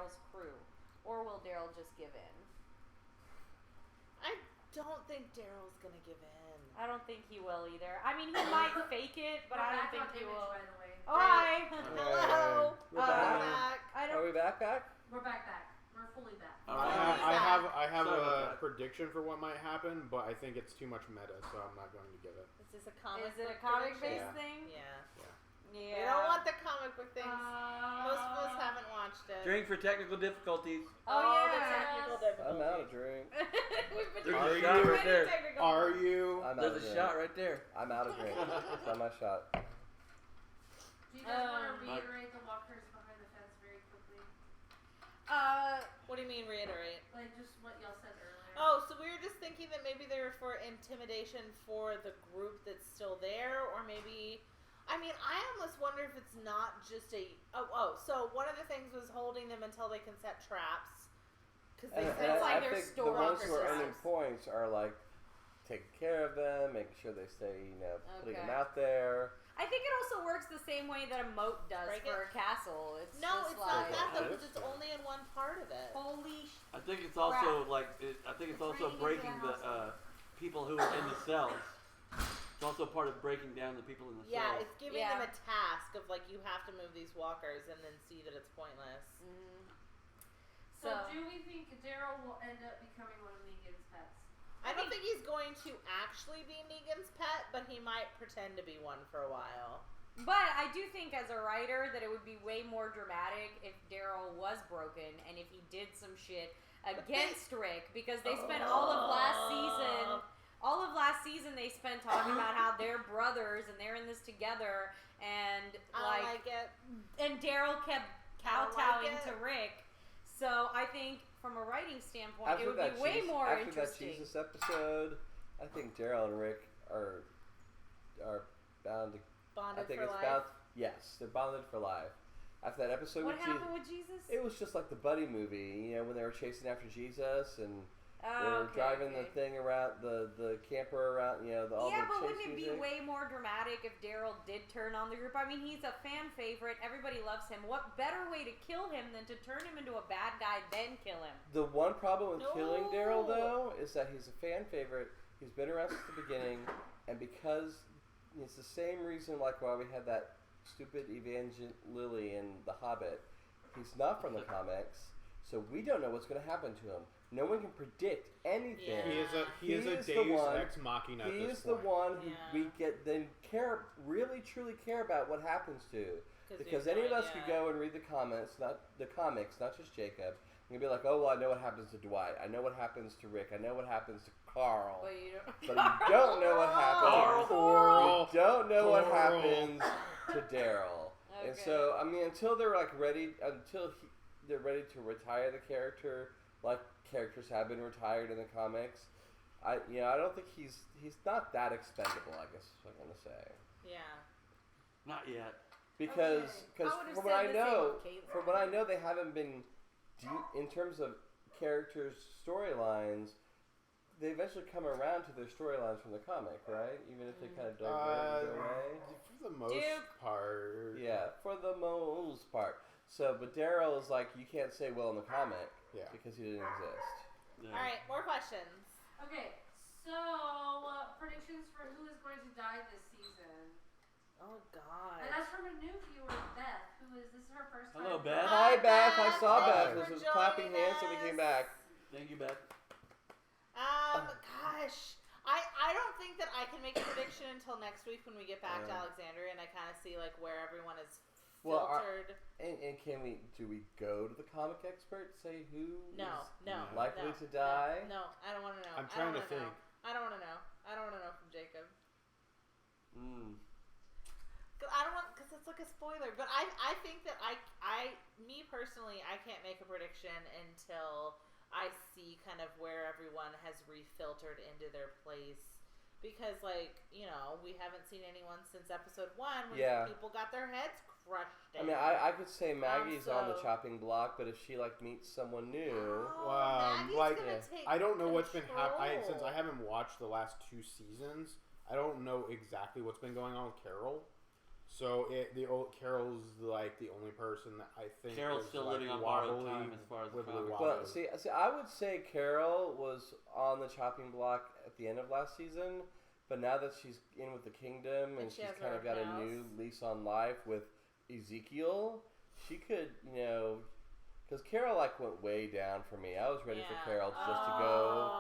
Daryl's crew? Or will Daryl just give in? I don't think Daryl's gonna give in. I don't think he will either. I mean, he might fake it, but I don't think he will. By the way. Oh, hi! Hello! We're back. Back. Are we back? We're back. We're fully back. I have a prediction for what might happen, but I think it's too much meta, so I'm not going to give it. Is this a comic? Is it a book comic-based prediction? thing? Yeah. Yeah. We don't want the comic book things. Most of us haven't watched it. Drink for technical difficulties. Oh, the yeah. technical difficulties. I'm out of drink. We've been There's doing a shot many right there. technical Are you? I'm out There's of a drink. shot right there. I'm out of drink. It's not my shot. Do you guys want to reiterate the walkers behind the fence very quickly? What do you mean reiterate? Like just what y'all said earlier. Oh, so we were just thinking that maybe they were for intimidation for the group that's still there, or maybe... I mean, I almost wonder if it's not just a... so one of the things was holding them until they can set traps. Because It's like I they're think the ones who are stalkers. earning points are like taking care of them, making sure they stay, putting them Okay. out there. I think it also works the same way that a moat does Break for a castle. It's No, just it's like, not that though, Yeah, because it's that's only in one part of it. holy I think it's also Crap. it's also breaking the people who are in the cells. It's also part of breaking down the people in the Yeah, cells. it's giving them a task of like you have to move these walkers and then see that it's pointless. So do we think Daryl will end up becoming one of Negan's pets? I don't think he's going to actually be Negan's pet, but he might pretend to be one for a while. But I do think as a writer that it would be way more dramatic if Daryl was broken and if he did some shit against Rick, because they spent all of last season they spent talking about how they're brothers and they're in this together, and I don't like it. and Daryl kept kowtowing to Rick. So I think from a writing standpoint it would be way more interesting. After that Jesus episode, I think Daryl and Rick are bound to... Bonded I think for it's life. bound... Yes, they're bonded for life. After that episode What with happened with Jesus? It was just like the buddy movie, when they were chasing after Jesus and they were Okay, driving okay. the thing around, the camper around, all Yeah, the but chase wouldn't it be music. way more dramatic if Daryl did turn on the group? I mean, he's a fan favorite. Everybody loves him. What better way to kill him than to turn him into a bad guy, then kill him? The one problem with killing Daryl, No. though, is that he's a fan favorite. He's been around since the beginning, and because it's the same reason like why we had that stupid Evangeline Lily in The Hobbit. He's not from the comics, so we don't know what's going to happen to him. No one can predict anything. Yeah. He is a the Deus one- Ex Machina at He this is the point. one who Yeah. we really truly care about what happens to. Because we have any no of us idea. could go and read the comics, not just Jacob, and be like, oh, well, I know what happens to Dwight. I know what happens to Rick. I know what happens to Carl. But you don't. But you don't know what happens. Coral. You don't know what Coral. happens to Daryl. And Okay. so, I mean, until they're ready to retire the character, like characters have been retired in the comics, I don't think he's not that expendable, I guess is what I'm gonna say. Yeah. Not yet. Because I would've from said what I the same know, with Caitlyn. from what I know, they haven't been in terms of characters' storylines. They eventually come around to their storylines from the comic, right? Even if they kind of diverge away. For the most part. Yeah, for the most part. So, but Daryl is like, you can't say well in the comic because he didn't exist. Yeah. All right, more questions. Okay, so predictions for who is going to die this season. Oh God. And that's from a new viewer, Beth, this is her first time. Hello, Beth. Hi, Beth. I saw Hi. Beth. For This was clapping joining hands, so we came back. Thank you, Beth. Gosh. I don't think that I can make a prediction until next week when we get back to Alexandria and I kind of see like where everyone is filtered. And do we go to the comic expert, say who No, is likely no, to die? No, I don't want to know. I'm trying to think. I don't want to know. I don't want to know from Jacob. Mm. I don't want, because it's like a spoiler. But I think that me personally, I can't make a prediction until I see kind of where everyone has refiltered into their place. Because, we haven't seen anyone since episode 1 when people got their heads crushed in. I mean, I could say Maggie's on the so- chopping block, but if she meets someone new, Maggie's gonna take I don't know what's been control. happening since I haven't watched the last 2 seasons. I don't know exactly what's been going on with Carol. So Carol's like the only person that I think Carol's was, still like, living on borrowed wobbly, time as far as the wibbly comics. wobbly. Well, see, I would say Carol was on the chopping block at the end of last season, but now that she's in with the kingdom and she she's has kind her of got house. a new lease on life with Ezekiel, she could, because Carol like went way down for me. I was ready for Carol just to go